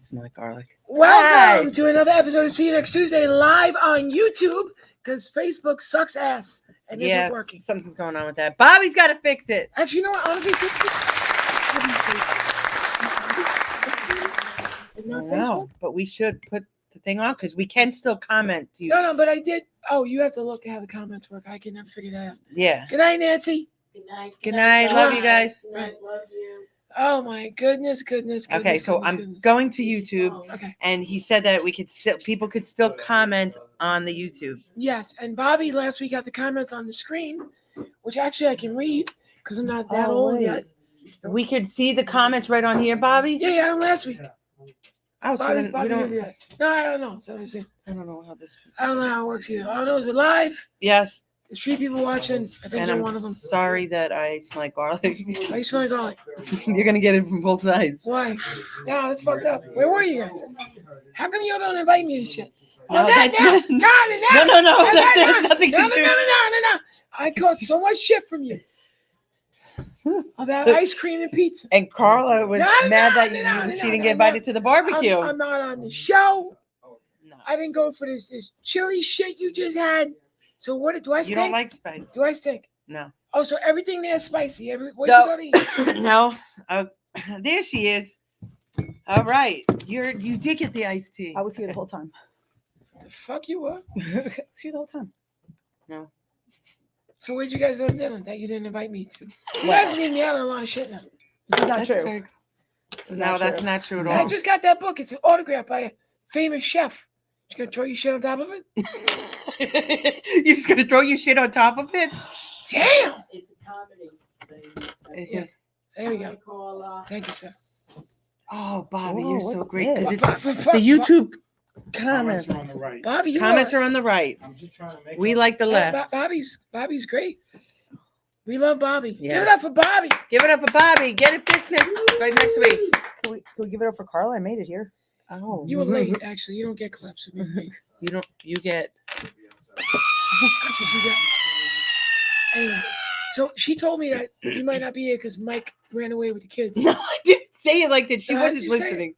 Smell like garlic. Welcome Hi. to another episode of See You Next Tuesday live on YouTube because Facebook sucks ass and isn't Yes, working. something's going on with that. Bobby's got to fix it. Actually, you know what? Honestly, No, but we should put the thing on because we can still comment to you. No, but I did. Oh, you have to look at how the comments work. I can never figure that out. Yeah. Good night, Nancy. Good night. Good night. Love you guys. Good night. Love you. Oh my goodness. Okay, so I'm going to YouTube, Okay. and he said that people could still comment on the YouTube. Yes, and Bobby last week got the comments on the screen, which actually I can read because I'm not that old wait. yet. We could see the comments right on here, Bobby. Yeah, I got them last week. Oh, so Bobby, then Bobby we don't. did that. No, I don't know. So I'm saying, I don't know how this. I don't know how it works either. All I know is we're live. Yes, There's 3 people watching. I think and you're I'm one of them. sorry that I smell like garlic. Why you smell like garlic? You're gonna get it from both sides. Why? No, that's fucked up. Where were you guys? How come you don't invite me to shit? No, No, that's no, not- no. That has nothing to do. No. I caught so much shit from you about ice cream and pizza. And Carla was No, mad that no, she didn't no, get invited to the barbecue. I'm not on the show. No. I didn't go for this chili shit you just had. So what do I You stink? don't like spice? Do I stink? No. Oh, so everything there's spicy. Where'd No. you go to eat? No. There she is. All right. You did get the iced tea. I was here the whole time. The fuck you were? I was here the whole time. No. So where'd you guys go to dinner that you didn't invite me to? You guys leave me out on a lot of shit now. It's not That's true. very- It's No, not that's true. not true at I all. just got that book. It's an autograph by a famous chef. You gonna throw your shit on top of it? You're just gonna throw your shit on top of it? Damn! It's a comedy thing. Yes. There we go. Hi, Carla. Thank you, sir. Oh, Bobby, Whoa, you're so what's great. 'cause this? it's the YouTube comments. are on the right. Bobby, you Comments are. are on the right. I'm just trying to make We like the left. Bobby's great. We love Bobby. Yes. Give it up for Bobby. Give it up for Bobby. Get it fitness right next week. Can we give it up for Carla? I made it here. Oh, You were late, actually. You don't get claps. That's You don't. You get. what she got. Anyway, so she told me that you might not be here because Mike ran away with the kids. No, I didn't say it like that. She How did wasn't you say it? listening.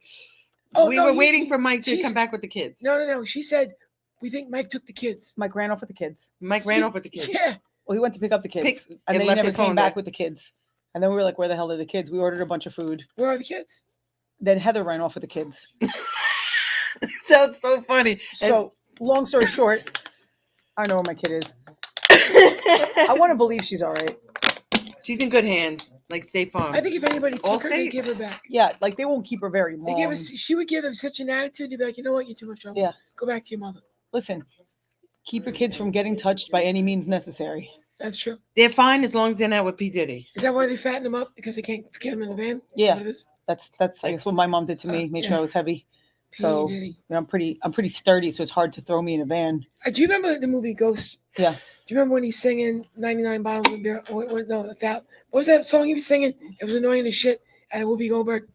Oh, We no, were you- waiting for Mike to she's- come back with the kids. No. She said, we think Mike took the kids. Mike ran off with the kids. Mike ran off with the kids. Yeah. Well, he went to pick up the kids, and and then he left never his phone came back there. with the kids. And then we were like, "Where the hell are the kids?" We ordered a bunch of food. Where are the kids? Then Heather ran off with the kids. Sounds so funny. So, long story short, I know where my kid is. I want to believe she's all right. She's in good hands. Like State Farm. I think if anybody took her, they'd Allstate? give her back. Yeah, like they won't keep her very They give long. her, she would give them such an attitude. They'd be like, you know what? You're too much trouble. Yeah. Go back to your mother. Listen, keep your kids from getting touched by any means necessary. That's true. They're fine as long as they're not with P Diddy. Is that why they fatten them up? Because they can't get them in the van? Yeah. What it is? That's I guess what my mom did to me. Made sure yeah. I was heavy. P. So Diddy. you know, I'm pretty sturdy, so it's hard to throw me in a van. Do you remember the movie Ghost? Yeah. Do you remember when he's singing 99 bottles of beer? No, what was that song he was singing? It was annoying as shit at a Whoopi Goldberg.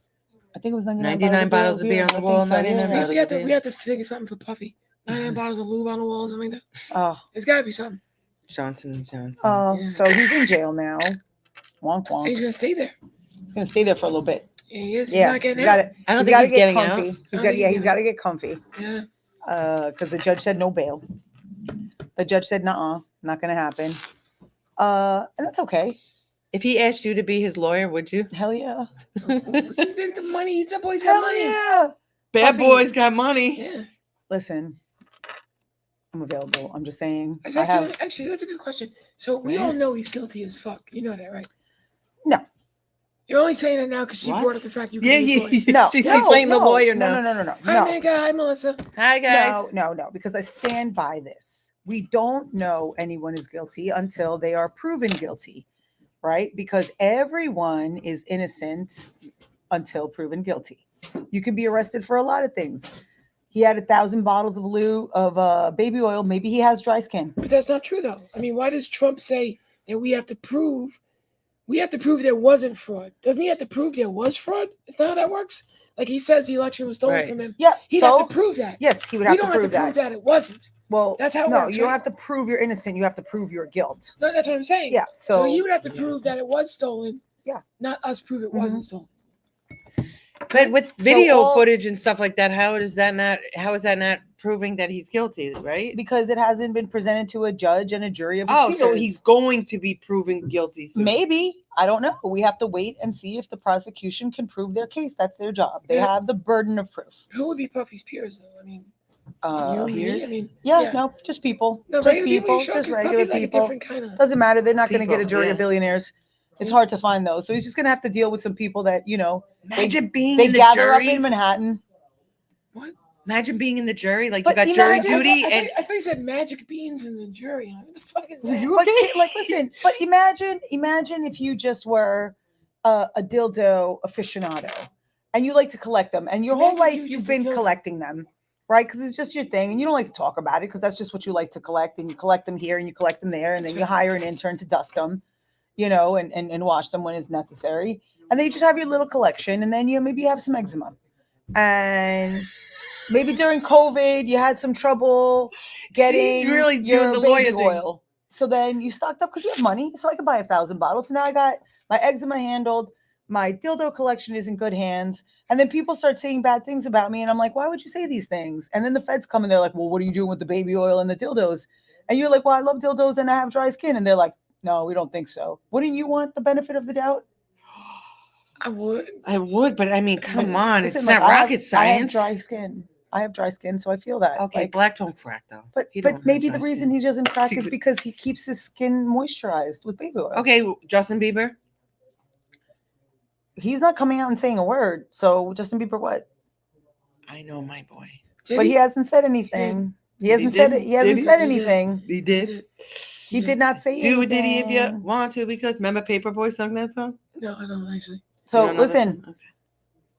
I think it was 99 bottles of beer on the wall, 99 We, bottles. we have to figure something for Puffy. 99 bottles of lube on the wall or something like that. Oh, There's got to be something. Johnson and Johnson. Yeah. So he's in jail now. Wonk wonk. He's going to stay there. He's gonna stay there for a little bit. Yeah, he is. Yeah, He's not getting he's got out. to. I don't He's think got to he's get getting comfy. out. He's Oh, got. he's Yeah, he's getting got to get comfy. Yeah. Because the judge said no bail. The judge said, "Nuh-uh, not gonna happen." And that's okay. If he asked you to be his lawyer, would you? Hell yeah. You think the money, that boy's got Hell money. yeah. Bad Puffy. boys got money. Yeah. Listen, I'm available. I'm just saying. I have Actually, that's a good question. So we Yeah. all know he's guilty as fuck. You know that, right? No. You're only saying that now because she What? brought up the fact you Yeah, can be yeah. no. She's no, playing the no, lawyer no, now. No. Hi, Mega. Hi, Melissa. Hi, guys. No. Because I stand by this. We don't know anyone is guilty until they are proven guilty, right? Because everyone is innocent until proven guilty. You can be arrested for a lot of things. He had 1,000 bottles of baby oil. Maybe he has dry skin. But that's not true, though. I mean, why does Trump say that we have to prove there wasn't fraud? Doesn't he have to prove there was fraud? Is that how that works? Like he says the election was stolen Right. from him. Yeah. He'd so, have to prove that. yes, he would We have don't to have prove to prove that. that it wasn't. Well, That's how it no, works, you don't right? have to prove you're innocent. You have to prove your guilt. No, that's what I'm saying. Yeah. So So, he would have to prove that it was stolen. Yeah. Not us prove it wasn't stolen. But with video all- footage and stuff like that, how is that not proving that he's guilty, right? because it hasn't been presented to a judge and a jury of his Oh, so peers. he's going to be proven guilty soon. Maybe. I don't know. We have to wait and see if the prosecution can prove their case. That's their job. They Yeah. have the burden of proof. Who would be Puffy's peers though? I mean, Uh, you, me. peers? I mean, yeah, no, just people. No, just regular people, you sure, just 'cause regular Puffy's like a people. different kind of. Doesn't matter. They're not going to get a People, jury yeah. of billionaires. It's hard to find those. So he's just going to have to deal with some people that, Imagine being they in the gather up jury. in Manhattan. What? Imagine being in the jury, like But you got jury imagine- duty, I and thought you said magic beans in the jury. What the fuck is that? But, like, listen, but imagine if you just were a dildo aficionado and you like to collect them and your whole Imagine you life were you've just a been dildo. collecting them, right? Because it's just your thing and you don't like to talk about it because that's just what you like to collect, and you collect them here and you collect them there, and then you hire an intern to dust them, and wash them when it's necessary. And then you just have your little collection, and then maybe you have some eczema. And maybe during COVID you had some trouble getting really doing your the baby lawyer thing. oil. So then you stocked up because you have money. So I could buy 1,000 bottles. So now I got my eczema handled. My dildo collection is in good hands. And then people start saying bad things about me. And I'm like, why would you say these things? And then the feds come and they're like, well, what are you doing with the baby oil and the dildos? And you're like, well, I love dildos and I have dry skin. And they're like, no, we don't think so. Wouldn't you want the benefit of the doubt? I would. I would, but I mean, come on, it's Listen, not like, rocket I have science. dry skin. I have dry skin, so I feel that. Okay, Like, black don't crack though. but He don't have maybe the dry reason skin. he doesn't crack is Secret- because he keeps his skin moisturized with baby oil. Okay, Justin Bieber. He's not coming out and saying a word. So Justin Bieber, what? I know my boy. Did But he hasn't said anything. He He hasn't said did? it. He hasn't Did he? said He did. anything. He did. He did not say Do anything. it, did he? If you want to, because remember Paperboy sung that song. No, I don't actually. So You don't know that listen, song?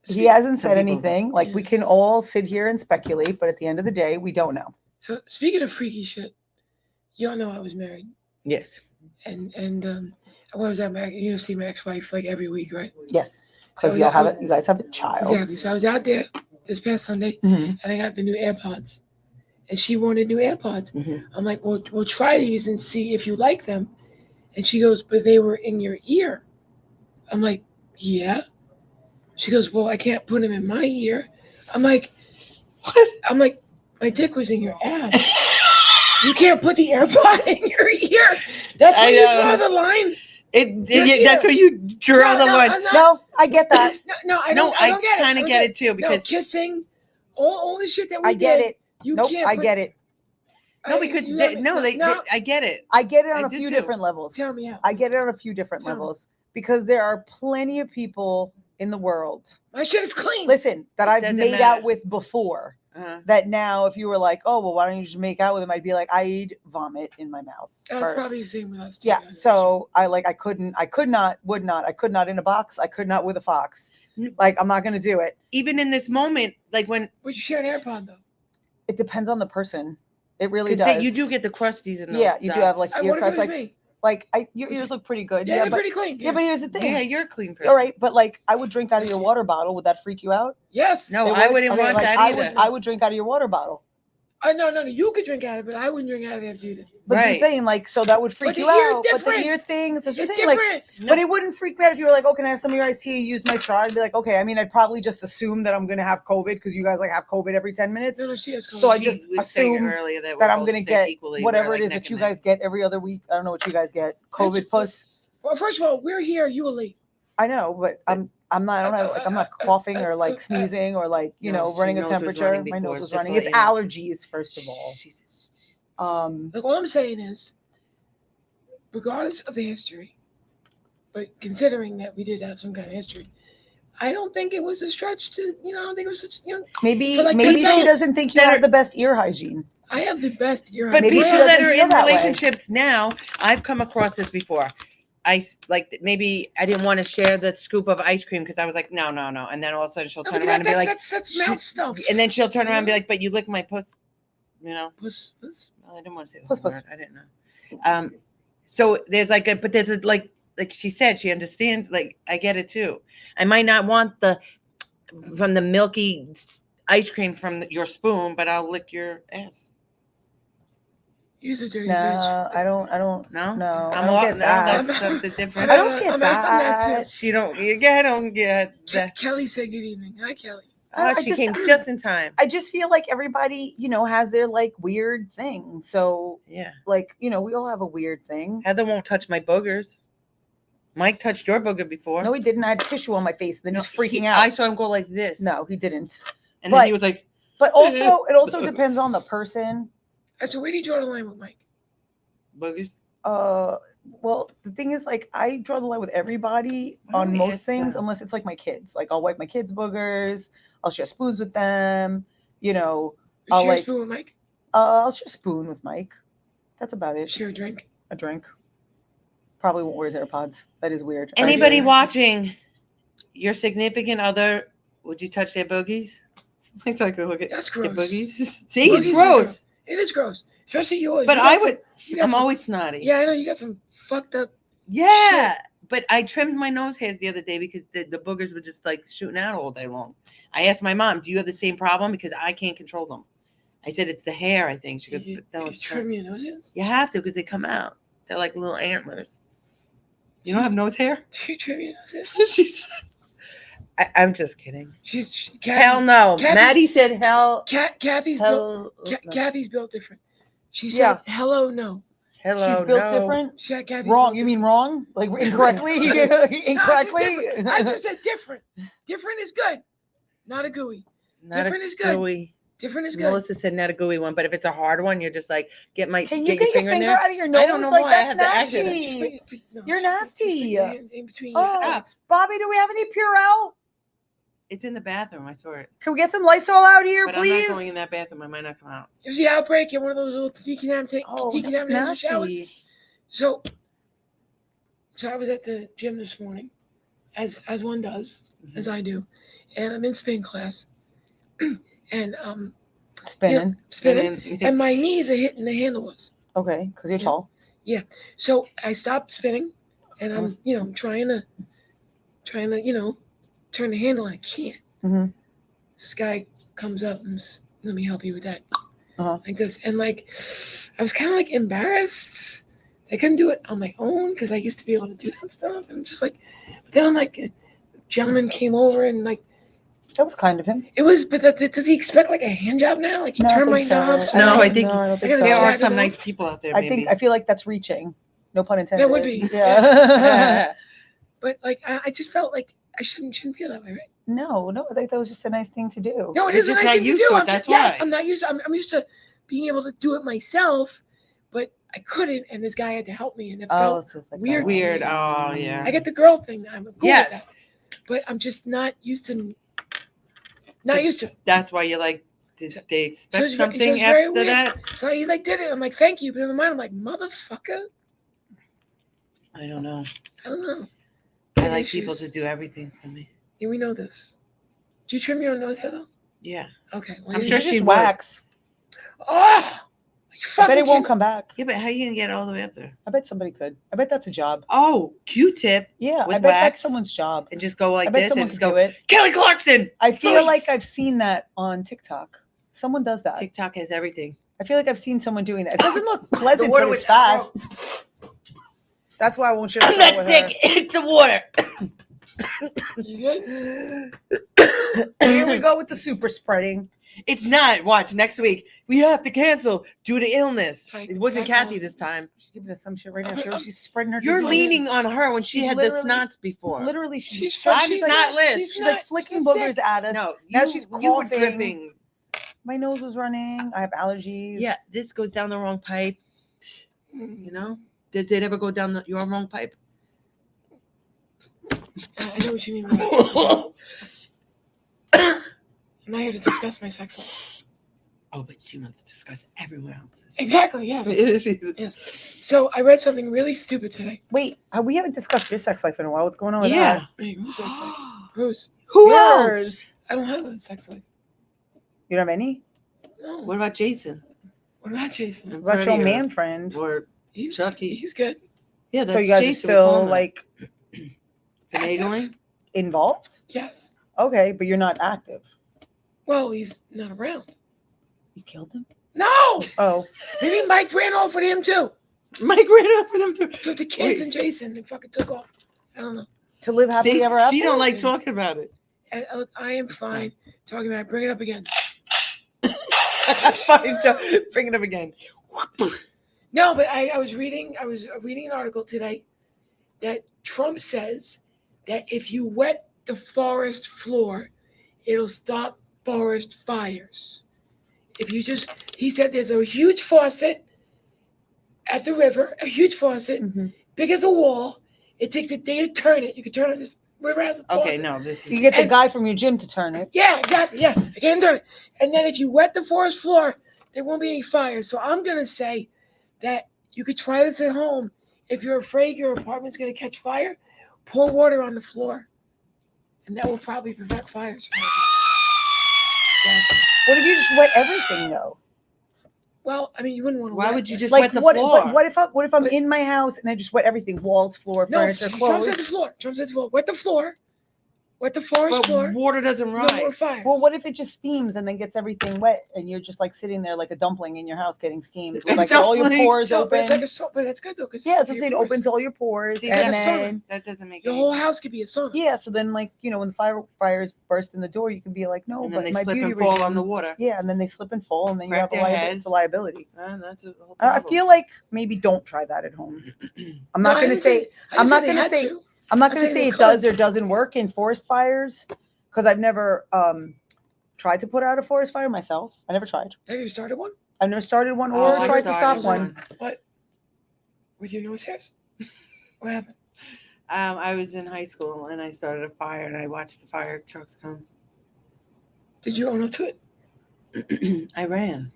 Okay. he hasn't Some said people- anything. Like, we can all sit here and speculate, but at the end of the day, we don't know. So speaking of freaky shit, y'all know I was married, Yes. and when I was at married, you see my ex-wife like every week, right? Yes, So because y'all I have was- it. You guys have a child. Exactly. So I was out there this past Sunday, Mhm. and I got the new AirPods, and she wanted new AirPods. Mhm. I'm like, well, we'll try these and see if you like them. And she goes, but they were in your ear. I'm like, yeah. She goes, well, I can't put them in my ear. I'm like, what? I'm like, my dick was in your ass. You can't put the AirPod in your ear. That's I where you know. draw the line. That's where you draw the line. I'm not- No, I get that. no, I No, don't. I don't get it. kind I of don't get it too No, because kissing, all the shit that we I get did, it. You Nope, can't. I put- get it. no, because you they, know me. no, I get it. I get it on I a do few too. different levels. Tell me out. I get it on a few different Tell me. levels because there are plenty of people in the world, My shit is clean. listen, that I've doesn't made matter. out with before. Uh-huh. That now, if you were like, oh, well, why don't you just make out with him? I'd be like, I'd vomit in my mouth That's first. probably the same with us. too, Yeah. guys. So I could not in a box. I could not with a fox. Like, I'm not going to do it. Even in this moment, like when Would you share an AirPod though? It depends on the person. It really because does. you do get the crusties in those. Yeah, you do have, dots. like, What if it crust, was like- me? your Would ears you- look pretty good. Yeah, Yeah, they're but, pretty clean. yeah, but here's the thing. yeah, you're a clean person. All right, but like, I would drink out of your water bottle. Would that freak you out? Yes. No, It I would? wouldn't Okay, want like, that I either. I would drink out of your water bottle. No. You could drink out of it. I wouldn't drink out of it after you did. But Right. I'm saying, like, so that would freak But you the ear out. But the different. ear thing, it's just It's saying, like, different. but it wouldn't freak me out if you were like, oh, can I have some of your iced tea and use my straw? I'd be like, okay. I mean, I'd probably just assume that I'm going to have COVID because you guys like have COVID every 10 minutes. No, she has. So I She just was saying assume earlier that, that we're I'm both going to sick get equally. whatever We're it like is neck that you and neck. guys get every other week. I don't know what you guys get. COVID That's- puss. Well, first of all, we're here. You were late. I know, but I'm not. I don't have like I'm not coughing or like sneezing or like No, running she a knows what's temperature. running My before, nose was just running. to It's let you know. allergies, first of all. Jesus. Like all I'm saying is, regardless of the history, but considering that we did have some kind of history, I don't think it was a stretch to. I don't think it was such. Maybe For, like, maybe 10 she seconds doesn't think you that have are- the best ear hygiene. I have the best ear. But Maybe people she that doesn't are feel in that way. relationships now, I've come across this before. Like maybe I didn't want to share the scoop of ice cream because I was like, no. And then all of a sudden she'll No, turn because around and be like, that's mouth stuff. and then she'll turn around and be like, but you lick my puss. Puss. Well, I didn't want to say the Puss, whole puss. word. I didn't know. So there's like she said, she understands. Like I get it too. I might not want from the milky ice cream from your spoon, but I'll lick your ass. He's a dirty bitch. No, I don't. No? No, I I'm don't all, get no, that. that's something different. I don't get I'm that that. too. She don't, I don't get that. Kelly said good evening. Hi, Kelly. Oh, I she just- came just in time. I just feel like everybody, has their like weird thing. So, Yeah. like, we all have a weird thing. Heather won't touch my boogers. Mike touched your booger before. No, he didn't. I had tissue on my face. Then No, he was freaking he- out. I saw him go like this. No, he didn't. And then he but- was like, But also, it also depends on the person. So where do you draw the line with Mike? boogers. Well, the thing is, like, I draw the line with everybody Why on don't we most ask things, them? unless it's like my kids. Like, I'll wipe my kids' boogers. I'll share spoons with them. I'll Share a like, spoon with Mike? I'll share a spoon with Mike. That's about it. Share a drink? A drink. Probably won't wear his AirPods. That is weird. Anybody yeah. watching your significant other, would you touch their boogies? It's like to look at That's their gross. boogies. See, Boogies it's are gross. gross. It is gross. Especially yours. But You got I some- would, you got I'm some- always snotty. Yeah, I know. You got some fucked up. Yeah. But I trimmed my nose hairs the other day because the boogers were just like shooting out all day long. I asked my mom, do you have the same problem? Because I can't control them. I said, it's the hair, I think. She goes, You, no, you it's trim not." your noses? You have to because they come out. They're like little antlers. You don't have nose hair? Do you trim your noses? She's. I'm just kidding. She's Hell no. Kathy- Maddie said hell. Kathy's built. Hell. Kathy's built different. She said, Yeah. "Hello, no." Hello. She's built no. different. Kathy's Wrong. built You mean different. wrong? Like incorrectly? Incorrectly? different. I just said different. Different is good. Not a gooey. Not different a is good. gooey. Different is good. Melissa said not a gooey one, but if it's a hard one, you're just like get Can you get get your in finger there. out of your nose? I don't know like why I that's had to ask you that. nasty. No, You're just nasty. put your hand in between Oh. your legs. Bobby, do we have any Purell? It's in the bathroom. I saw it. Can we get some Lysol out here, But please? I'm not going in that bathroom. I might not come out. It was the outbreak in one of those little decontaminated Oh, that's decontaminated showers. nasty. So I was at the gym this morning, as one does, as I do, and I'm in spin class, and Spinning. spinning, and my knees are hitting the handlebars. Okay, because you're Yeah. tall. So I stopped spinning, and I'm trying to turn the handle, and I can't. Mhm. This guy comes up and says, let me help you with that, Uh-huh. like this, and like I was kind of like embarrassed. I couldn't do it on my own because I used to be able to do that stuff, and just like, but then I'm like, a gentleman came over and like That was kind of him. it was, but does he expect like a hand job now? Like you No, I turn my think so. knobs? No, I and- think- I don't think I so. gotta There Yeah, are I some don't know. nice people out there. I Maybe. think I feel like that's reaching. No pun intended. That would be. Yeah. But like I just felt like I shouldn't feel that way, right? no, I think that was just a nice thing to do. No, it You're is a just nice not thing to used do. to it, I'm that's yes, why. I'm not used. I'm used to being able to do it myself, but I couldn't, and this guy had to help me, and it Oh, felt. so it's like weird that. to Weird. me. Oh yeah. I get the girl thing now. I'm cool Yes. with that, but I'm just not used to. So- Not used to. it. That's why you're like, did they expect it's ve- so something it's very after weird. that? So he like did it. I'm like, thank you, but in my mind, I'm like, motherfucker. I don't know. I don't know. I Got like people issues. to do everything for me. Yeah, we know this. Do you trim your own nose hair though? Yeah. Okay. Well, I'm you sure It's she just would. wax. Oh, you I fucking bet it won't kidding- come back. Yeah, but how you gonna get all the way up there? I bet somebody could. I bet that's a job. Oh, Q-tip Yeah, I With bet wax? that's someone's job. and just go like I bet this and someone just could do go, it. Kelly Clarkson. I feel like Voice. I've seen that on TikTok. Someone does that. TikTok has everything. I feel like I've seen someone doing that. It doesn't look pleasant, water but it's was- fast. That's why I won't share a I'm show not with sick. It's the water. You good? her. Here we go with the super spreading. It's not. Watch next week. We have to cancel due to illness. Hi- It wasn't hi, Kathy Mom. this time. She's giving us some shit right now. She's spreading her. You're disease. leaning on her when she She's had the literally- snots before. Literally, she's She's she's like, snotless. She's not- like flicking she's not boogers sick. at us. No, Now you, she's you were coughing. dripping. My nose was running. I have allergies. Yeah, this goes down the wrong pipe. Mm, You know, does it ever go down your wrong pipe? I know what you mean. By that. I'm not here to discuss my sex life. Oh, but she wants to discuss everyone else's. Exactly. Yes. She's- Yes. So I read something really stupid today. Wait, we haven't discussed your sex life in a while. What's going on with yeah. Wait, who's sex life? Who's? Who that? else? Yours. I don't have a sex life. You don't have any? No. What about Jason? What about Jason? What about your Freddie man friend? Or He's Chucky. He's good. yeah, that's So you guys Jason. are still like finagling. involved? Yes. Okay, but you're not active. Well, he's not around. You killed him? No, Oh, maybe Mike ran off with him too. Mike ran up with him too. Took the kids Wait. and Jason and fucking took off. I don't know. to live happily See, ever after. she don't like talking about it. I am fine talking about it. Bring it up again. Fine, bring it up again. No, but I was reading an article today that Trump says that if you wet the forest floor, it'll stop forest fires. If you just, he said there's a huge faucet at the river, a huge faucet, Mhm. big as a wall. It takes a day to turn it. You can turn it. This river has a faucet. Okay, no, this You is. get the And- guy from your gym to turn it. Yeah, exactly. Yeah, I can turn it. And then if you wet the forest floor, there won't be any fires. So I'm gonna say that you could try this at home. If you're afraid your apartment's gonna catch fire, pour water on the floor, and that will probably prevent fires. From happening. So, What if you just wet everything though? well, I mean, you wouldn't want to. Why would you just Like wet the what? floor? But what if I'm in my house and I just wet everything? Walls, floor, No, furniture, Trump's clothes. at the floor. Trump's at the floor. Wet the floor. Wet the forest But floor. water doesn't No more rise. fires. Well, what if it just steams and then gets everything wet and you're just like sitting there like a dumpling in your house getting steamed with like all your Dumpling. pores No, but it's like open? a soap, but that's good though. Cause Yeah, that's what I'm your saying. It pores. opens all your pores See, and that's then That doesn't make Your any whole sense. house could be a sauna. yeah. So then like when the fires burst in the door, you can be like, no, And then but they my slip beauty and fall regime. on the water. Yeah, and then they slip and fall, and then Crack you have their head. it's a liability. That's a whole I problem. feel like maybe don't try that at home. I'm No, not I going to didn't say- say I I'm didn't not they gonna had say- to. I'm not I'm going to saying say they it does could. or doesn't work in forest fires because I've never tried to put out a forest fire myself. I never tried. Have you started one? I've never started one Oh, or I tried to stop started one. What? With your nose hairs? What happened? I was in high school and I started a fire and I watched the fire trucks come. Did you own up to it? I ran.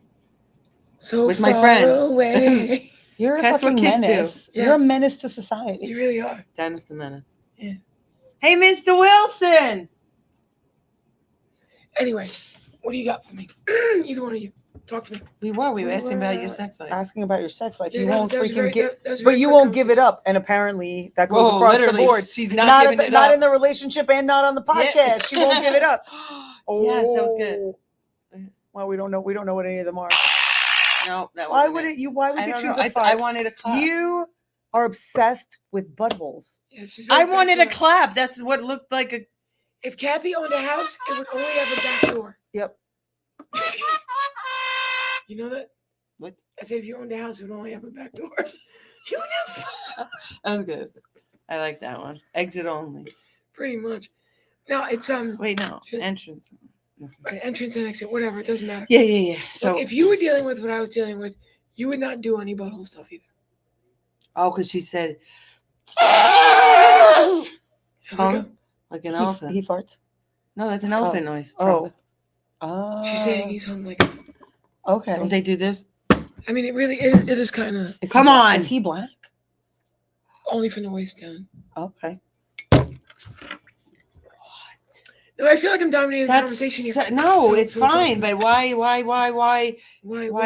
So With my far friend. away. You're a That's what fucking kids do. menace. Yeah. You're a menace to society. You really are. Dennis the Menace. Yeah. Hey, Mr. Wilson. Anyway, what do you got for me? Either one of you. Talk to me. We were asking about your were sex life. Asking about your sex life. Yeah, You that won't was- that was freaking very- give, that was but very you quick won't give it conversation. up. And apparently that goes Whoa, across the literally, board. she's Not not in giving the, it not up. in the relationship and not on the podcast. Yeah. She won't give it up. Yes, that was good. Well, we don't know. We don't know what any of them are. No, that Why wasn't would it? it? Why would I you don't choose know. a I five? wanted a clap. You are obsessed with buttholes. Yeah, she's very I wanted a back door. clap. That's what looked like a. If Kathy owned a house, it would only have a back door. Yep. You know that? What? I said if you owned a house, it would only have a back door. You know, That was good. I like that one. Exit only. pretty much. No, it's Wait, no. Should- Entrance. entrance and exit, whatever. It doesn't matter. Yeah, yeah, yeah. So So, if you were dealing with what I was dealing with, you would not do any butthole stuff either. oh, because she said, How's it Tongue? go? like an He elephant. farts. No, that's an elephant noise. Oh. trumpet. Oh. She's saying he's hung like. Okay. Don't they do this? I mean, it is kind of Is he Come black? on. Is he black? only from the waist down. Okay. No, I feel like I'm dominating the That's conversation here. no, So- it's so it's fine. okay. But why Why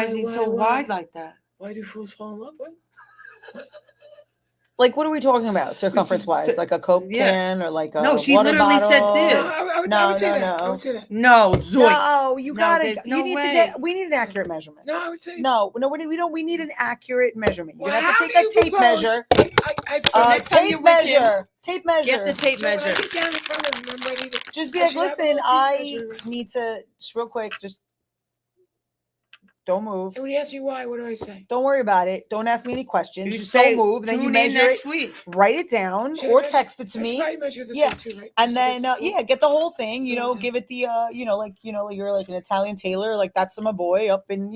is he so wide like that? Why do fools fall in love? What? Like, what are we talking about, circumference wise? Like a Coke Yeah. can or like a No, she water literally said bottle? this. No, I would No, say no, that. I no. would say that. No, Zoinks. No, you No, gotta. there's You no need way. to get. We need an accurate measurement. No, I would say. No, we don't. We need an accurate measurement. You're Well, gonna have how to do take a you tape propose- measure. I've So seen next time Tape you're with him, measure. Tape measure. Get the tape So when I measure. get down in front of him, I'm ready to. Just be I like, should have a listen, little tape I measure. need to just real quick. Just don't move. And when he asks me why, what do I say? Don't worry about it. Don't ask me any questions. You Just say, don't move. Then you "Tune in measure it. next week. Write it down Should I or measure- text it to I should me. probably measure this Yeah. way too, right? And Just to then get the full- yeah, get the whole thing, Okay. give it the like you're like an Italian tailor, like that's my boy up and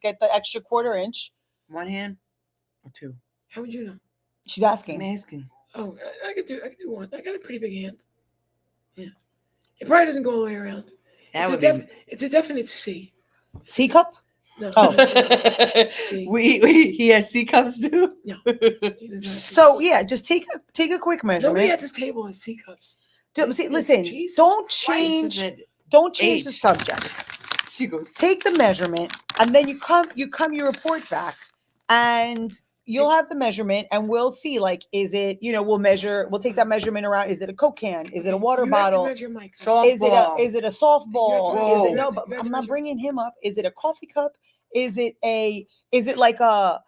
get the extra quarter inch. One hand or two? How would you know? She's asking. I'm asking. Oh, I could do one. I got a pretty big hand. Yeah. It probably doesn't go all the way around. That would It's a definite C. C cup? No. Oh. be. C. He has C cups too. No. He does not C So cups. yeah, just take a quick Nobody measurement. at this table has C cups. See, Yes, listen, Jesus don't Christ, change Is it- don't change the H. subject. She goes. Take the measurement and then you report back and you'll have the measurement and we'll see like is it we'll take that measurement around. Is it a Coke can? Is it a water You have to bottle? measure Mike. So- Is it Softball. a softball? You have Is to- it no? you have But to I'm not measure. bringing him up. Is it a coffee cup? Is it like a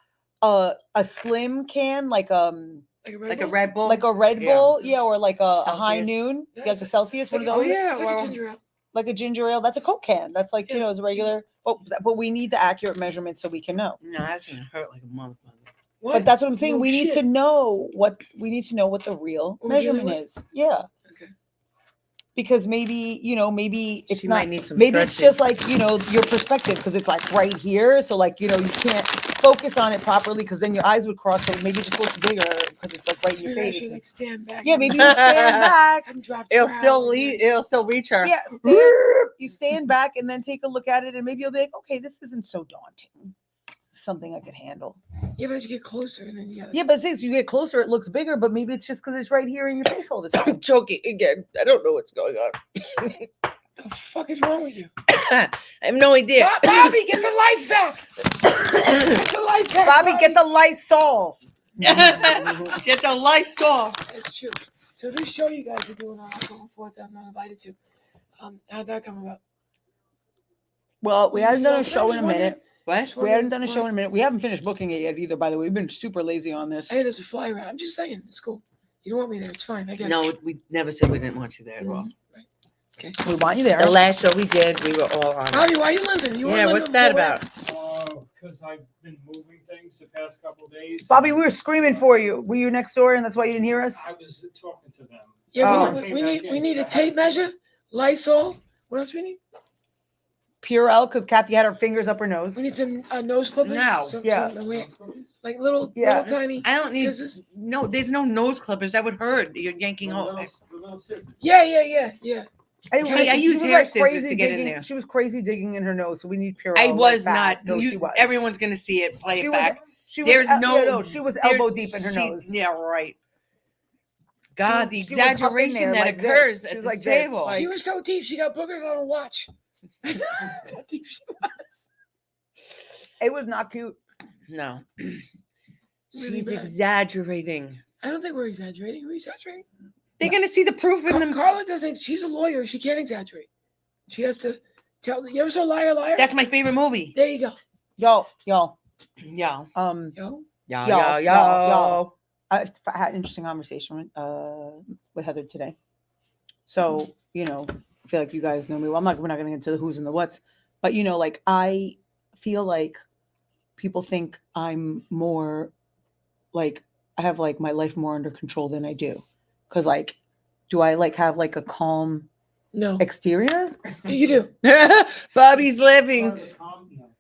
slim can, like Like a Red Bull. like a Red Yeah. Bull, yeah, or like a high Celsius. noon, Yeah, like a Celsius, one of those, It's like well, a ginger ale. like a ginger ale. That's a Coke can. That's like, you Yeah. know, it's a regular. But we need the accurate measurement so we can know. No, that's gonna hurt like a motherfucker. What? But that's what I'm saying. No We need to shit. know what the real What we're dealing measurement is. Yeah. Okay. Because maybe, you know, maybe it's She not. might need some Maybe it's stretching. just like, you know, your perspective, because it's like right here. So like, you know, you can't focus on it properly because then your eyes would cross. So maybe it just looks bigger because it's like right in your Maybe I face. should like stand back. Yeah, and maybe you stand back. I'm dropped. It'll proud still and lead. then- It'll still reach her. Yeah, you stand back and then take a look at it, and maybe you'll be like, okay, this isn't so daunting. This is something I could handle. Yeah, but as you get closer, and then you gotta. Yeah, but since you get closer, it looks bigger, but maybe it's just because it's right here in your face all the time. I'm choking again. I don't know what's going on. The fuck is wrong with you? I have no idea. Bobby, get the life back. Get the life back. Bobby, get the Lysol. Get the lights off. It's true. So this show you guys are doing on October 4th, I'm not invited to. How'd that come about? Well, we haven't done a Yeah, show in a just wondering. minute. What? We haven't done a show in a minute. We haven't finished booking it yet either, by the way. We've been super lazy on this. Hey, there's a flyer out. I'm just saying, it's cool. You don't want me there. It's fine. I get it. No, we never said we didn't want you there at all. Right. Okay. We want you there. The last show we did, we were all on. it. Bobby, why are you limping? You Yeah, weren't what's limping that before about? Because I've been moving things the past couple days. Bobby, we were screaming for you. Were you next door and that's why you didn't hear us? I was talking to them. Yeah, Oh. we need a tape measure, Lysol. What else we need? Purell, because Kathy had her fingers up her nose. We need some nose clippers. No. Yeah. Like little Yeah. tiny I don't need scissors. no. There's no nose clippers. That would hurt. You're yanking The all. little scissors. Yeah. Anyway, I she use was, hair like, scissors crazy to get in digging. there. She was crazy digging in her nose, so we need Purell. I like was that. not. No, You- she was. Everyone's gonna see it. Play She it was. back. She was. There's no. She was there- elbow deep in her she- nose. Yeah, right. God, the she was up in exaggeration there that like this. occurs She at was this like this, table. like- She was so deep, she got boogers on her watch. That's how deep she was. It was not cute. No, Really she's bad. exaggerating. I don't think we're exaggerating. Are we exaggerating? They're gonna see the proof in them. Carla doesn't. She's a lawyer. She can't exaggerate. She has to tell. You ever saw Liar Liar? That's my favorite movie. There you go. Y'all, Yo, Yo. yo, Y'all, yo. y'all. I had an interesting conversation with Heather today. So, you know, I feel like you guys know me. Well, we're not going to get into the who's and the what's, but you know, like I feel like people think I'm more like I have like my life more under control than I do. Cause like, do I like have like a calm No, exterior? you do. Bobby's living.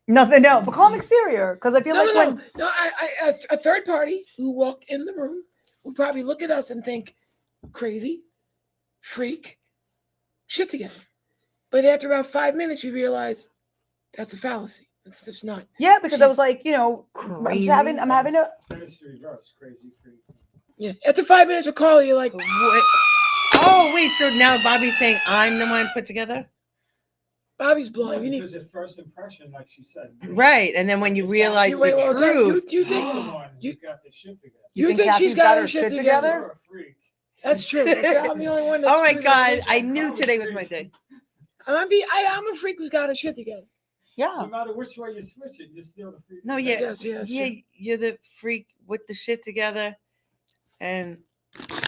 Nothing, no, but calm exterior. Cause I feel No, like no, when no. A third party who walked in the room would probably look at us and think, crazy, freak, shit together. But after about 5 minutes, you realize that's a fallacy. It's just not. yeah, because I was She's like, you know, Crazy. I'm having a That's the reverse, crazy freak. Yeah. After 5 minutes with Carla, you're like, Wait. Oh wait, so now Bobby's saying I'm the one put together, Bobby's No, blind. You need. because at first impression, like she said. right? And then when you It's realize You, wait, well, the tell you, truth, you You're think the one you- who's got this shit together. you think Kathy's she's got her shit together? You're a freak. That's true. I'm the only one. That's oh my true to God, admit. I knew today was my day. I'm a freak who's got her shit together. yeah. No matter which way you switch it, you're still the freak. No, yeah, Yes, yeah, that's yeah, true. you're the freak with the shit together, and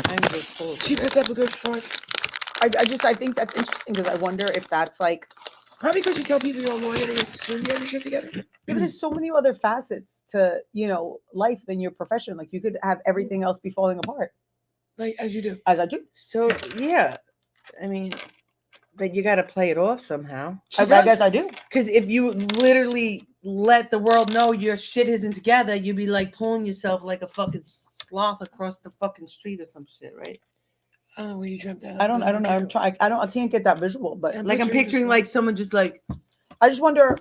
I'm just full of She it. puts up a good front. I think that's interesting because I wonder if that's like, Probably because you tell people you're a lawyer, they assume you have your shit together. yeah, but there's so many other facets to, you know, life than your profession. Like you could have everything else be falling apart Like, as you do. as I do. So yeah, I mean, but you got to play it off somehow. I guess I do. Because if you literally let the world know your shit isn't together, you'd be like pulling yourself like a fucking sloth across the fucking street or some shit, right? I don't know where you dreamt that. I don't know. I'm trying. I can't get that visual, but I'm Like I'm picturing picturing this, like someone just like I just wonder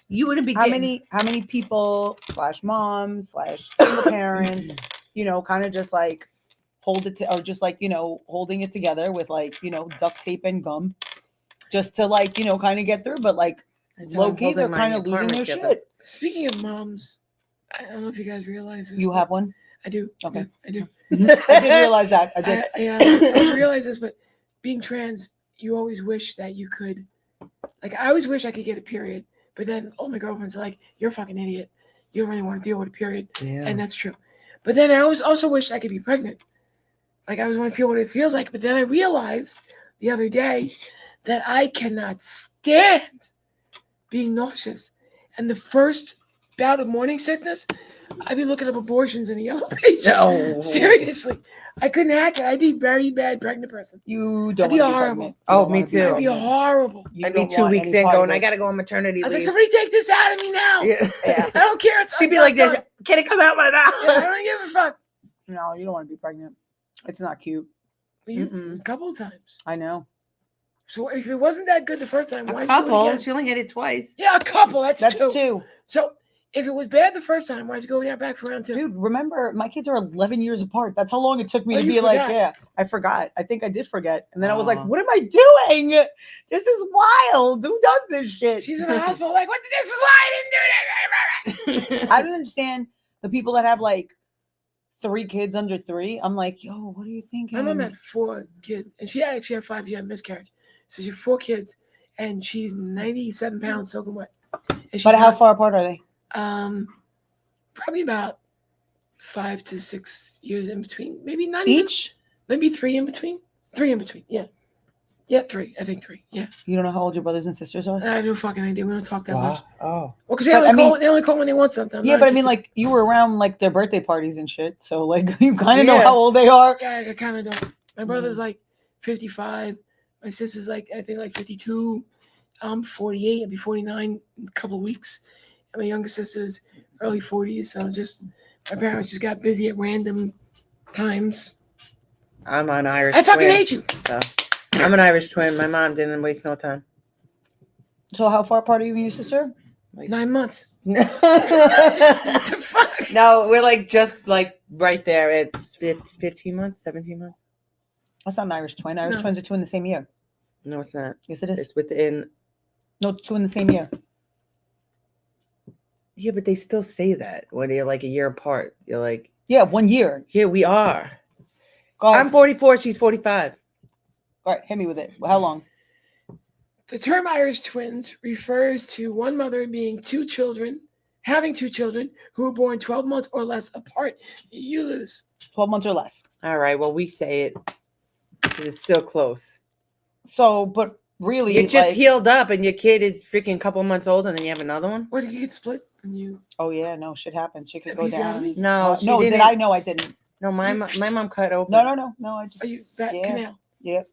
you wouldn't be how getting- many people / moms / single parents, you know, kind of just like hold it to, or just like, you know, holding it together with like, you know, duct tape and gum just to like, you know, kind of get through. But like That's how I'm low key, they're holding my kind of losing their apartment together. shit. Speaking of moms, I don't know if you guys realize this. You but have one? I do. Okay. I do. I didn't realize that. I did. I didn't realize this, but being trans, you always wish that you could. Like, I always wish I could get a period, But then all my girlfriends are like, "You're a fucking idiot. You don't really want to deal with a period," Yeah. and that's true. But then I also wish I could be pregnant. Like I always want to feel what it feels like. But then I realized the other day that I cannot stand being nauseous. And the first bout of morning sickness, I'd be looking up abortions in the yellow pages. No. Seriously. I couldn't hack it. I'd be very bad pregnant person. You don't I'd be want to be horrible. pregnant. You Oh, don't me wanna be too. I'd be pregnant. horrible. You I'd be don't 2 want weeks any in part going, of I it. gotta go on maternity I was like, leave. somebody take this out of me now. Yeah. Yeah. I don't care. It's She'd be I'm like done. this, can it come out my mouth? Yeah, I don't give a fuck. No, you don't want to be pregnant. It's not cute. But you- Mm-mm. a couple of times. I know. So if it wasn't that good the first time, why A did you do it couple. again? She only had it twice. Yeah, a couple. That's That's two. two. So if it was bad the first time, why'd you go back for round two? Dude, remember, my kids are 11 years apart. That's how long it took me Oh, to you be like, forgot. yeah, I forgot. I think I did forget. And then I was like, Aw. what am I doing? This is wild. Who does this shit? She's in the hospital like, what? This is why I didn't do that. I don't understand the people that have like 3 kids under 3. I'm like, yo, what are you thinking? My mom had 4 kids, and she actually had 5. She had miscarriage. So she had 4 kids, and she's 97 pounds soaking wet. And she's But how not- far apart are they? Probably about 5 to 6 years in between. Maybe not Each? even. Maybe 3 in between. 3 in between. Yeah. Yeah, 3. I think 3. Yeah. You don't know how old your brothers and sisters are? I have no fucking idea. We don't talk that much. Oh. Well, because they, But, they only call when they want something. I'm Yeah, not but I mean, interested. like, you were around like their birthday parties and shit. So, like, you kind of know Yeah. how old they are. Yeah, I kind of don't. My brother's like 55. My sister's like, I think like 52. I'm 48. I'll be 49 in a couple of weeks. And my younger sister's early 40s. So just, my parents just got busy at random times. I'm an Irish I fucking twin, hate you. So I'm an Irish twin. My mom didn't waste no time. So, how far apart are you and your sister? 9 months. No, What the fuck? we're like just like right there. It's 15 months, 17 months. That's not an Irish twin. Irish No. twins are 2 in the same year. No, it's not. Yes, it is. It's within. No, 2 in the same year. Yeah, but they still say that when you're like a year apart. You're like, Yeah, 1 year. here we are. Go ahead. I'm 44. She's 45. All right, hit me with it. How long? The term Irish twins refers to one mother being 2 children, having 2 children who were born 12 months or less apart. You lose. 12 months or less. All right. Well, we say it 'cause it's still close. So, but really, You just like, healed up, and your kid is freaking couple months old, and then you have another one. What did you get split? And you oh yeah, no, shit happens. Shit could go Episiotomy? down. No, she no, didn't. did I? No, I didn't. No, my mom cut open. No, I just. are you that Yeah. canal? Yeah.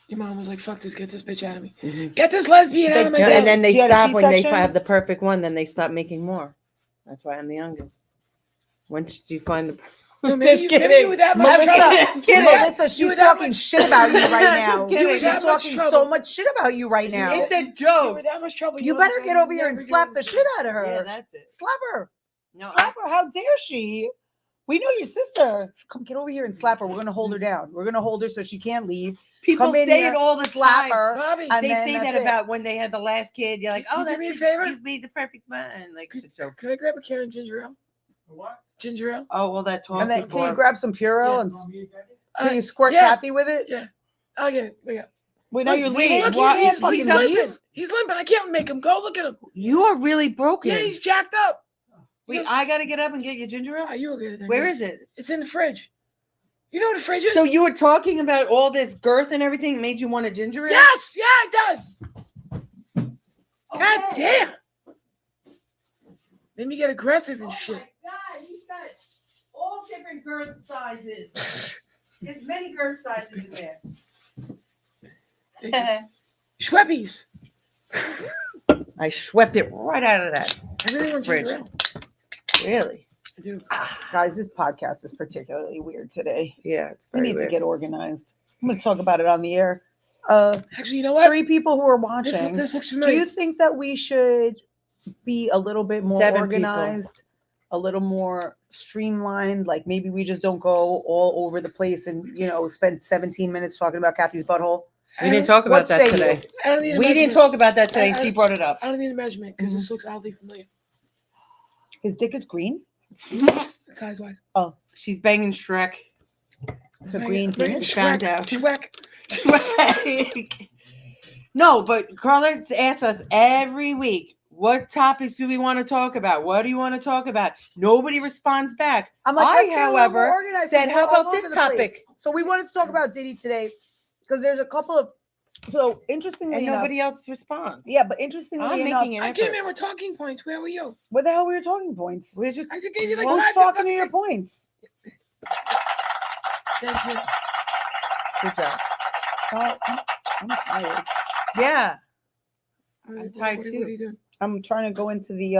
Your mom was like, "Fuck this, get this bitch out of me. Mhm. Get this lesbian out of my Yeah, belly." and then they She had a stop when they C-section? have the perfect one. Then they stop making more. That's why I'm the youngest. Once you find the. No, maybe Just you- kidding. maybe you were that much Melissa, trouble. kidding. Melissa, You she's were that talking much- shit about you right now. You were She's that much talking trouble. so much shit about you right now. It's a You were joke. that much trouble. You don't better understand get over here you're and never slap doing the this. shit out of her. Yeah, that's it. Slap her. No, Slap her. How dare she? We know your sister. Come get over here and slap her. We're gonna hold her down. We're gonna hold her so she can't leave. people Come in say here, it all the Slap time. her. Bobby, And They then say that's that it. about when they had the last kid. You're like, Can oh, you do that's me a because favor? You made the perfect man. Like it's a joke. could I grab a can of ginger ale? What? Ginger ale? Oh well, that's all. And then can you grab some Purell Yeah. and You want me to get it? can you squirt yeah. Kathy with it? Yeah. I'll get it. Wait up. Wait, now Look, you're wait, leaving. Look, why- he's fucking limping. leave? He's limping. I can't make him go. Look at him. You are really broken. Yeah, he's jacked up. Wait, I gotta get up and get your ginger ale. Oh, you'll get it. then. Where is it? It's in the fridge. You know what the fridge is? So you were talking about all this girth and everything made you want a ginger ale? Yes, yeah, it does. God damn. Then you get aggressive and shit. God, he's got all different girth sizes. There's many girth sizes in there. Schweppies. I swept it right out of that. I really want ginger Fridge. ale. Really? I do. Guys, this podcast is particularly weird today. Yeah, it's We very need weird. to get organized. I'm going to talk about it on the air. Actually, you know what? 3 people who are This, watching. this looks Do familiar. you think that we should be a little bit more 7 people. organized, a little more streamlined? Like maybe we just don't go all over the place and, spend 17 minutes talking about Kathy's butthole. We didn't talk about What that say you? today. I don't need a We didn't measurement. talk about that today, and I- she brought it up. I don't need a measurement because this looks oddly familiar. His dick is green? Size wise. She's banging Shrek. The green penis? Found out. Schweck. No, but Carla asks us every week, what topics do we want to talk about? What do you want to talk about? Nobody responds back. I'm like, I, let's get a little more however, organized, said, 'cause how we're all about this over the place. topic? So we wanted to talk about Diddy today because there's a couple of, so interestingly And enough, nobody else responds. yeah, but interestingly I'm enough, making an I can't effort. remember talking points. Where were you? what the hell were your talking points? Where's your- I just gave you like Who's five Who's talking fucking to your things. points? Thank you. Good job. Oh, I'm tired. Yeah. What I'm are- tired what are too. you doing? I'm trying to go into the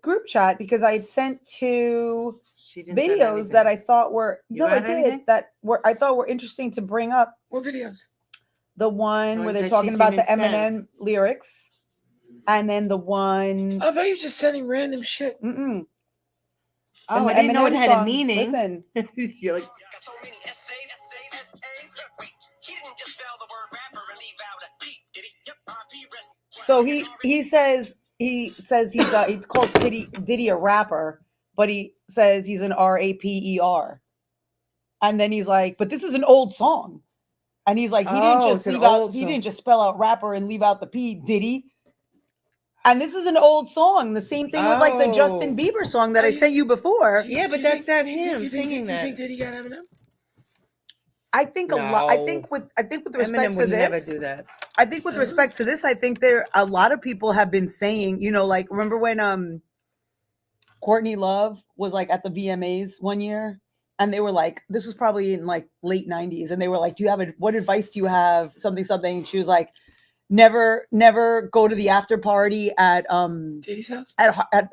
group chat because I had sent two She didn't send videos that anything. I thought were You no, I got did anything? that were I thought were interesting to bring up. What videos? The one where Ones they're that talking she about the didn't Eminem send. lyrics, and then the one. I thought you were just sending random shit. Mm-mm. Oh, and I the didn't know it Eminem had a song. meaning. Listen, You're like, Got so many essays. Wait, he didn't just spell the word rapper and leave out a D, did he? Yep, RP rest. so he says he calls Diddy a rapper, but he says he's an RAPER, and then he's like, but this is an old song, and he's like, he didn't Oh, just it's an leave out, old he song. didn't just spell out rapper and leave out the P, did he? And this is an old song. The same thing with like the Justin Oh. Bieber song that Oh, I you- sent you before. Yeah, but that's not him singing You that. think Diddy got Eminem? I think a lot. I No. think with respect Eminem to would this, never do that. I think with respect to this, I think there a lot of people have been saying, you know, like remember when Courtney Love was like at the VMAs one year, and they were like, this was probably in like late '90s, and they were like, what advice do you have? Something. And she was like, never go to the after party at Diddy's house? at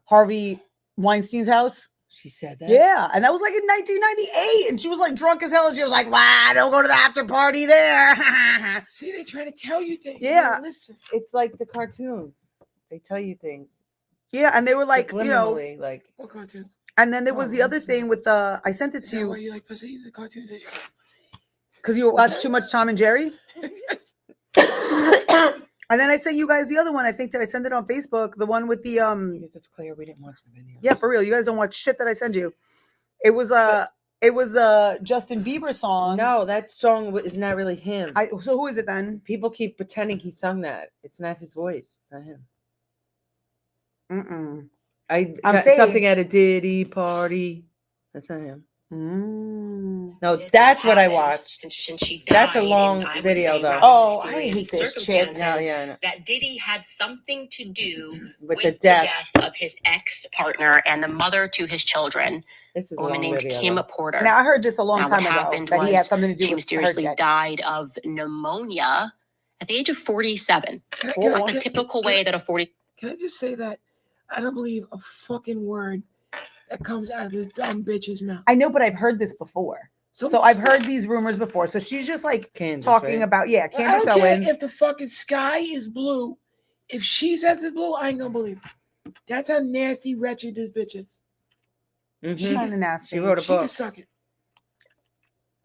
Harvey Weinstein's house. She said that. Yeah, and that was like in 1998, and she was like drunk as hell, and she was like, "Wow, don't go to the after party there." See, they try to tell you things. You Yeah. don't listen. It's like the cartoons. They tell you things. Yeah, and they were like, you know, Subliminally, like What cartoons? and then there was the Oh, other thing with I sent it Is to that why you you like pussy? The cartoons that you like because you watched too much Tom and Jerry, pussy? Yes. and then I sent you guys the other one. I think that I sent it on Facebook, the one with the because it's clear we didn't watch the video. yeah, for real. You guys don't watch shit that I send you. It was the Justin Bieber song. No, that song is not really him. So who is it then? People keep pretending he sung that. It's not his voice. It's not him. Mm-mm. I'm I'm got something saying- at a Diddy party. That's not him. Mm. No, It's that's what I happened watched. since she died. That's a in, long I would video, say, though. rather Oh, I hate mysterious this shit. circumstances. No, yeah, I know. That Diddy had something to do With with the death. of his ex-partner and the mother to his children, This is a a woman long named video. Kim though. Porter. Now I heard this a long Now, time what ago happened that he had was something to do she with mysteriously her death. died of pneumonia at the age of 47. Like the typical way that a 40 Can I just say that I don't believe a fucking word that comes out of this dumb bitch's mouth. I know, but I've heard this before. So I've heard these rumors before. So she's just like Candace, talking right? about I Candace don't care Owens. if the fucking sky is blue. If she says it's blue, I ain't gonna believe it. That's how nasty, wretched this bitch is. Mhm. She's kind of nasty. She wrote a She can book. suck it.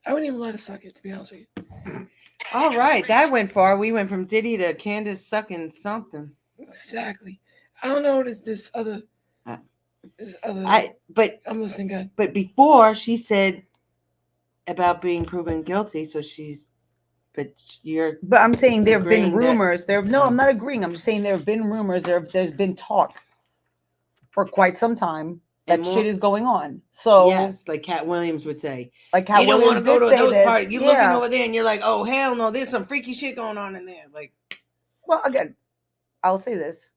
I wouldn't even let her suck it, to be honest with you. All right, that went far. We went from Diddy to Candace sucking something. Exactly. I don't know this other. Uh, This other. But I'm listening good. before she said about being proven guilty, so she's. But you're. But I'm saying there have been Agreeing that- rumors. No, I'm not agreeing. I'm just saying there have been rumors. There's been talk for quite some time that And more- shit is going on. So Yes, like Cat Williams would say. like how You don't want to go to say those this. parties. You're looking Yeah. over there and you're like, oh hell no, there's some freaky shit going on in there. Like, Well, again, I'll say this.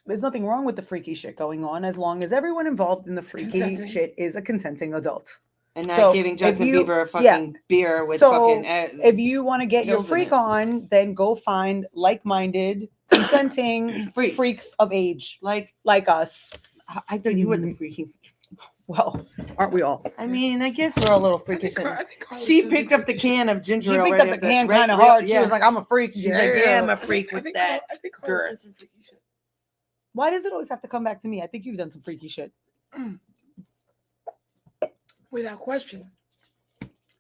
There's nothing wrong with the freaky shit going on as long as everyone involved in the freaky Consenting. shit is a consenting adult. and not So, giving if Justin you- Bieber a yeah. fucking beer with So, fucking. If you want to get your Kills in freak it. on, then go find like-minded, consenting Freaks. freaks of age like, like us. I thought you would be Mhm. freaky. Well, aren't we all? I mean, I guess we're a little I freakish. think Carla She says picked the up the freaky shit. can of ginger She ale picked right up the after- can right- kind of right- hard. She yeah. was like, "I'm a freak." She's like, yeah, I'm a freak I with think that. I think Carla girth. said some freaky shit. Why does it always have to come back to me? I think you've done some freaky shit. Without question.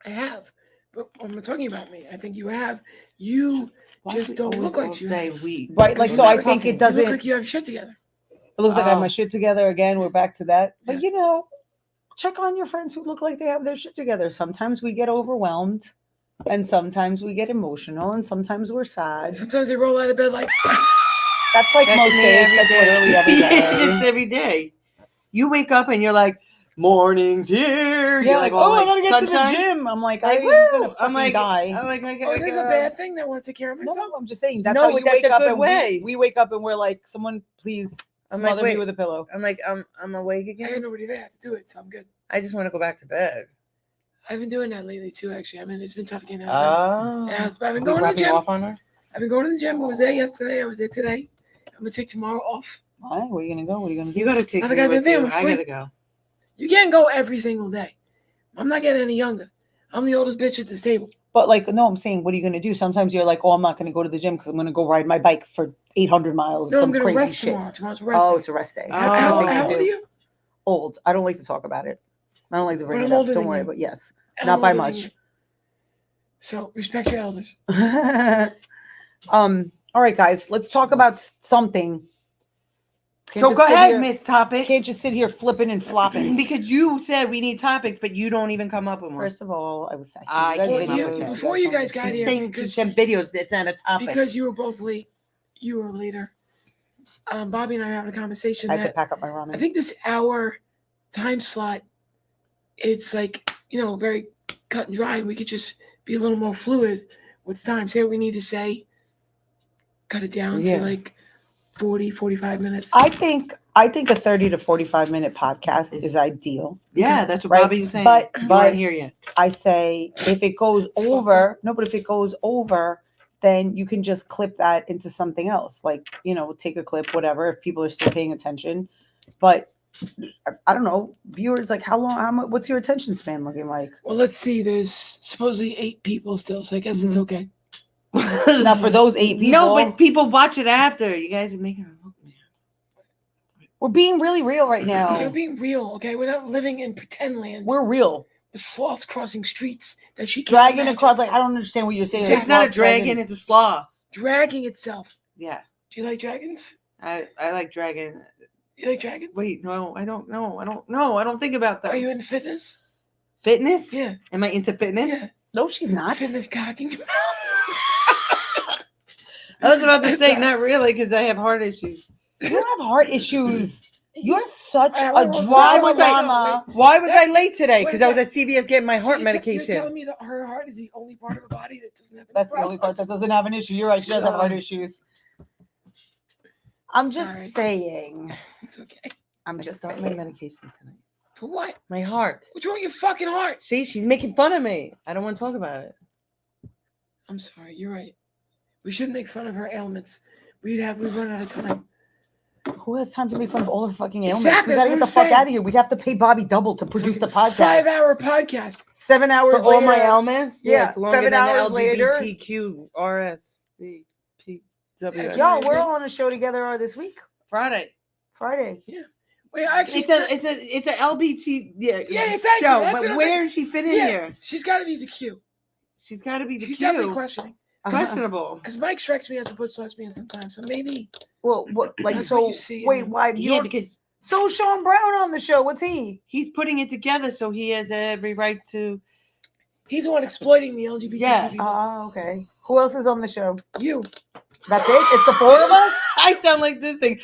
I have. But I'm not talking about me. I think you have. You Why just do we don't look always like you say have. we. Right, like, We're so not I think it talking- You doesn't. look like you have shit together. It looks like I have Oh. my shit together again. We're back to that. But Yeah. you know, check on your friends who look like they have their shit together. Sometimes we get overwhelmed, and sometimes we get emotional, and sometimes we're sad. Sometimes they roll out of bed like, That's like That's most me days. every That's day. literally every It's day. every day. You wake up and you're like, morning's here. Yeah, You're like, all oh, I like gotta get to the sunshine. gym. I'm like, Like, I'm woo! gonna fucking I'm like, die. I'm like, I oh, gotta there's go. a bad thing that I want to take care of No, myself. no, I'm just saying that's No, how but you that's wake a up good and way. we wake up and we're like, someone please I'm like, smother me wait. with a pillow. I'm like, I'm awake I got again. nobody there to do it, so I'm good. I just want to go back to bed. I've been doing that lately too, actually. I mean, it's been tough getting out of bed. Oh. I've been We going to the rubbing gym. off on her? I've been going to the gym. I was there yesterday. I was there today. I'm gonna take tomorrow off. All right, where are you gonna go? What are you gonna do? You gotta take I me gotta with do you. them, I sleep. gotta go. You can't go every single day. I'm not getting any younger. I'm the oldest bitch at this table. But like, no, I'm saying, what are you gonna do? Sometimes you're like, oh, I'm not gonna go to the gym because I'm gonna go ride my bike for 800 miles. No, I'm some gonna crazy rest shit. tomorrow. Tomorrow's a rest Oh, day. it's a rest day. Oh. That's a How good thing to old are do. you? Old. I don't like to talk about it. I don't like to bring But it I'm up. older Don't than worry, you. but yes, I'm not by older than much. you. So respect your elders. All right, guys, let's talk about something. Can't So just go sit ahead, here- Miss Topics. Can't just sit here flipping and flopping. Because you said we need topics, but you don't even come up with one. First of all, I was I I came sent up you with guys it. videos. Before you guys don't got see She's here, it. saying because- some videos that's not a topic. Because you were both late. You were later. Bobby and I are having a conversation I had to that pack up my ramen. I think this hour time slot, it's like, very cut and dry. We could just be a little more fluid with time. Say what we need to say. Cut it down Yeah. to like 40, 45 minutes. I think a 30 to 45 minute podcast is ideal. yeah, that's what Right, Bobby was saying. but- you but- weren't here yet. I say if it goes It's fucked over, no, but if it goes over, then you can just clip that into something else. Like, take a clip, whatever, if people are still paying attention. But I don't know, viewers, like how long, what's your attention span looking like? Well, let's see. There's supposedly 8 people still, so I guess it's Mhm. okay. Now for those 8 people, No, but people watch it after. You guys are making her look bad. we're being really real right We're now. being real, okay? We're not living in pretend land. We're real. with sloths crossing streets that she can't Dragging imagine. across, like I don't understand what you're saying. Exactly. It's not a Sloth dragon, dragging. it's a sloth. Dragging itself. Yeah, Do you like dragons? I like dragon. You like dragons? Wait, no, I don't know. I don't know. I don't think about that. Are you into fitness? Fitness? Yeah. Am I into fitness? Yeah. No, she's not. Fitness cocking. I was about to That's say a- not really because I have heart issues. You don't have heart issues. You're such All a right, wait, dry wait, wait, wait, drama. Why was That- I late today? what Because is I was that? at CVS getting my So heart You're medication. telling me that her heart is the only part of her body that doesn't have any That's the only part that problems? doesn't have an issue. You're right. She does have heart God. issues. I'm just Sorry. saying. It's okay. I'm I just start my saying. medication tonight. For what? My heart. What's wrong with your fucking heart? See, she's making fun of me. I don't want to talk about it. I'm sorry. You're right. We shouldn't make fun of her ailments. We'd run out of time. Who has time to make fun of all her fucking ailments? Exactly, We that's gotta get what the I'm fuck saying. out of here. We have to pay Bobby double to produce the podcast. 5-hour podcast. 7 hours For all my later. ailments? Yeah, it's longer 7 than hours the later. LGBTQ RSVPW. That's Y'all, right. we're all on a show together this week. Friday. Friday. Wait, actually, It's a LBT Yeah, thank you. show. That's But what I'm where does she fit in Yeah. here? she's got to be the Q. She's got to be the She's definitely Q. questioning. Questionable. Because Mike strikes me as a butch lesbian sometimes. So maybe Well, what, like, That's what so, you see wait, in- why? Yeah, You're, because so Sean Brown on the show. What's he? he's putting it together, so he has every right to. he's the one exploiting the LGBT Yes. people. Oh, okay. Who else is on the show? You. That's it? It's the 4 of us? I sound like this thing.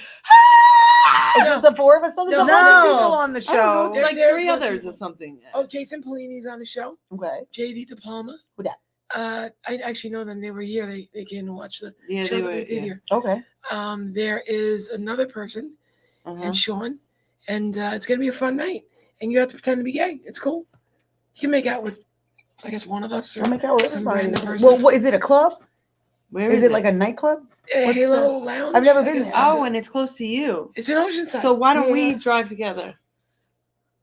It's just the 4 of us? No, there's No. some other No. people on the I don't know, show. Yeah. like There's 3 one others people. or something. Oh, Jason Polini's on the show. Okay. JD De Palma. Who dat? I actually know them. They were here. They came to watch the Yeah, show they that were. we did Yeah. here. Okay. There is another person Uh-huh. and Sean, and it's gonna be a fun night. And you have to pretend to be gay. It's cool. You can make out with, I guess, one of us. Or I'll make out with some everybody. random person. Well, what is it, a club? Where Is it like a nightclub? a what's Halo Lounge. I've never I been guess there. it's Oh, a- and it's close to you. it's in Oceanside. So why don't we Yeah. drive together?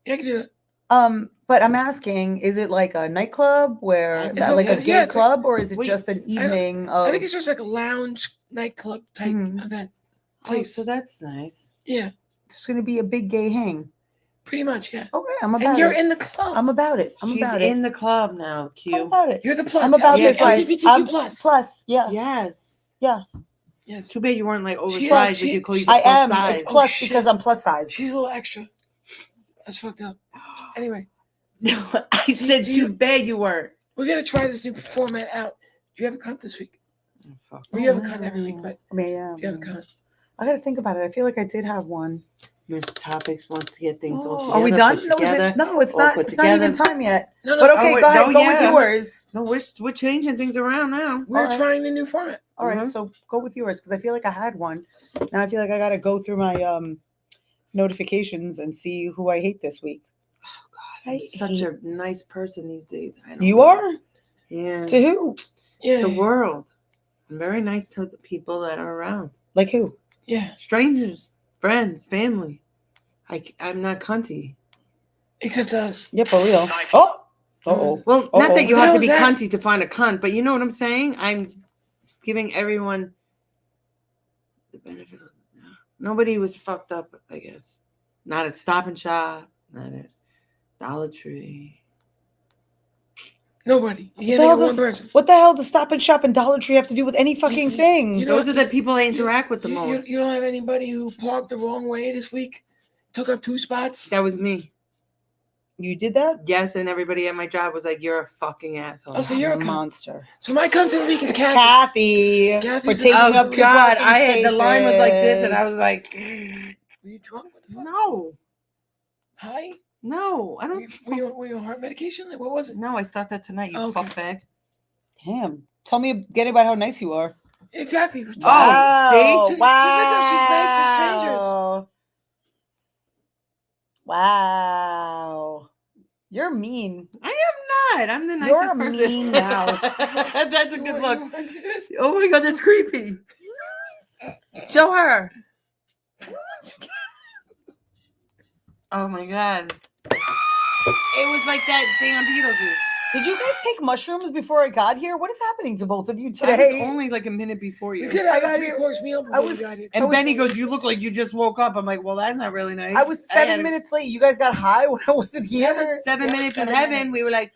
Yeah, I can do that. But I'm asking, is it like a nightclub where, It's like a okay. gay Yeah, it's like- club, or is it Wait, just an don't- evening I of? think it's just like a lounge nightclub type Mhm. event. Oh, Place. so that's nice. Yeah, It's going to be a big gay hang. pretty much. Yeah. Okay, I'm And about you're it. in the club. I'm about it. I'm She's about in it. the club now, I'm Q. about it. You're the plus. I'm about Yeah, this life. LGBTQ I'm plus. plus. Yeah. Yes. Yes. Too bad you weren't like She is- oversized. she- They could call you the I plus am. size. It's plus shit. because I'm plus size. She's a little extra. That's fucked up. Anyway, No, I said do you- too bad you weren't. we're gonna try this new format out. Do you have a cunt this week? Oh, fuck. Well, you have a cunt every week, but I mean, yeah. do you have a cunt? I gotta think about it. I feel like I did have one. Miss Topics wants to get things all together. Are we done? put No, is together. it? No, it's all not. put It's not even together. time yet. No, But no. okay, wait, go ahead. no, Go yeah. with yours. No, we're changing things around now. We're Alright. trying a new format. All right, Mhm. so go with yours because I feel like I had one. Now I feel like I gotta go through my notifications and see who I hate this week. I'm such a nice person these days. I don't You know. are? Yeah. To who? Yeah. The world. I'm very nice to the people that are around. Like who? Yeah. Strangers, friends, family. I'm not cunty. Except us. Yeah, for real. Oh. Uh-oh. Well, Uh-oh. not that you What have the to be hell is cunty to find a cunt, but you know what I'm saying? I'm giving everyone the benefit of nobody was fucked up, I guess. Not at Stop and Shop, not at Dollar Tree. Nobody. You The can't hell think of one does- person. What the hell does Stop and Shop and Dollar Tree have to do with any fucking you- thing? you know- Those are the people I interact with the You most. don't have anybody who parked the wrong way this week? Took up 2 spots? That was me. You did that? Yes, and everybody at my job was like, "You're a fucking asshole." Oh, so you're a cunt. monster. So my cunt of the week is Kathy. Kathy. Kathy's for taking a- up oh, two God, parking I had the line was like this, and I spaces. was like, Were you drunk? What the fuck? "No, High? no, I Were you, don't." were you on heart medication? Like, what was it? No, I start that tonight. You Okay. fuckbag. Damn. Tell me again about how nice you are. Exactly. Oh, see? To- she's nice to strangers. Wow. You're mean. I am not. I'm the nicest You're a person. mean mouse. That's a You good wanna- look. you wanna do this? Oh my god, that's creepy. Show her. Oh my god. It was like that thing on Beetlejuice. Did you guys take mushrooms before I got here? What is happening to both of you I was today? only like a minute before We you. could have got a here- 3-course meal I before was- we got here. And I was- Benny goes, "You look like you just woke up." I'm like, "Well, that's not really nice." I was had 7 minutes late. You guys got high when I wasn't here. 7 Yeah, minutes in 7 heaven. minutes. We were like,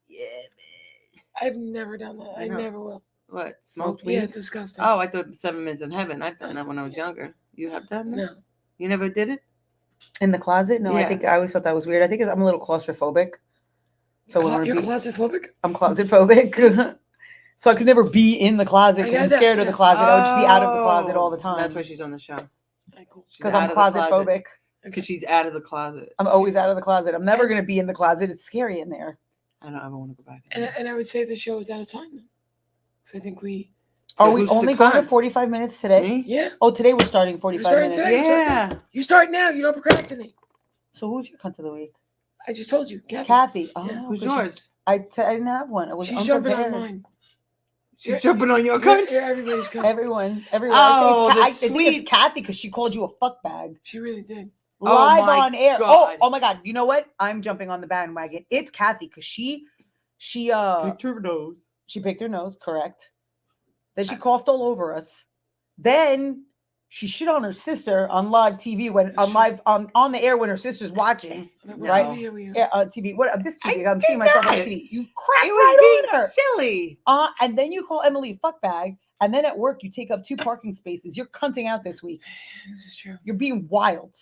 "Yeah, man." I've never done that. I I know. never will. What? Smoked Yeah, weed? it's disgusting. Oh, I thought 7 minutes in heaven. I've done that when I was younger. You have done that? No. You never did it? In the closet? No, I Yeah. think I always thought that was weird. I think I'm a little claustrophobic. So when You're I'm claustrophobic? I'm closet phobic. So I could never be in the closet I because got I'm that, scared of yeah. the closet. I would just be out of the closet all the Oh, time. That's why she's on the show. Alright, cool. She's Because out I'm of the closet closet. phobic. Because she's out of the closet. I'm always out of the closet. I'm never gonna be in the closet. It's scary in there. I don't ever want to go back. And I would say the show is out of time then. Because I think we, Are So we who's the only going to cunt? 45 minutes today? Me? yeah, Oh, today we're starting 45 starting minutes. today. Yeah. you start now. You don't procrastinate. So who's your cunt of the week? I just told you, Kathy. Kathy. Oh, Yeah. Who's 'cause she- yours? I didn't have one. I was She's jumping on unprepared. mine. She's Yeah, jumping on your Yeah, cunt? yeah, everybody's coming. Everyone. Oh, the I think sweet- it's Kathy because she called you a fuck bag. She really did. Oh Live my on air. God. Oh my God. You know what? I'm jumping on the bandwagon. It's Kathy because she Picked her nose. She picked her nose, correct. Then she coughed all over us. Then she shit on her sister on live TV when on live on the air when her sister's watching. Right. No. Yeah, on TV. What this TV? I I'm seeing did myself on not. TV. You crap It right was on her. being silly. And then you call Emily a fuckbag, and then at work you take up 2 parking spaces. You're cunting out this week. This is true. You're being wild.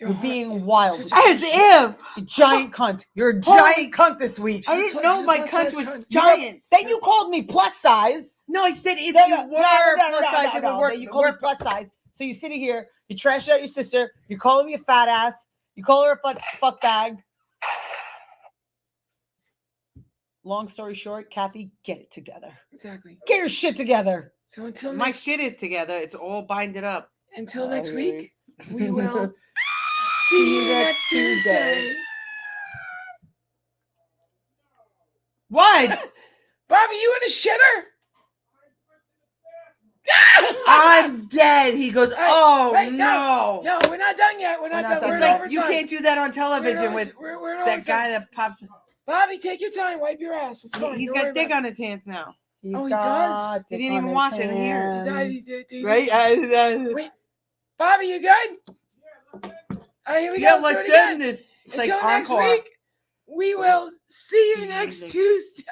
You're hot- being you're wild. such a- As if. You giant cunt. You're a Holy- giant cunt this week. I didn't know my Plus cunt size was cunt. giant. Then you called me plus size. No, I said if No, you no, were no, no, plus no, size, no, it no, would work. no, you call me plus size. So you're sitting here, you trash out your sister, you're calling me a fat ass, you call her a fuck bag. Long story short, Kathy, get it together. Exactly. Get your shit together. So until My next, shit is together. It's all binded up. until next Aye. week, we will see you next Tuesday. What? Bobby, you in a shitter? I'm dead. He goes, oh wait, no. No, we're not done yet. We're not done. We're It's in like overtime. you can't do that on We're in television over- with we're in that overtime. guy that pops. Bobby, take your time. Wipe your ass. It's fine. He's Don't worry got dick about on his hands now. He's Oh, he got does? He dick didn't on even his wash it in here. it. hands. Right? Wait, Bobby, you good? Here we Yeah, go. Let's let's do it again. end this. It's like Until next encore. week, we will see you next Tuesday.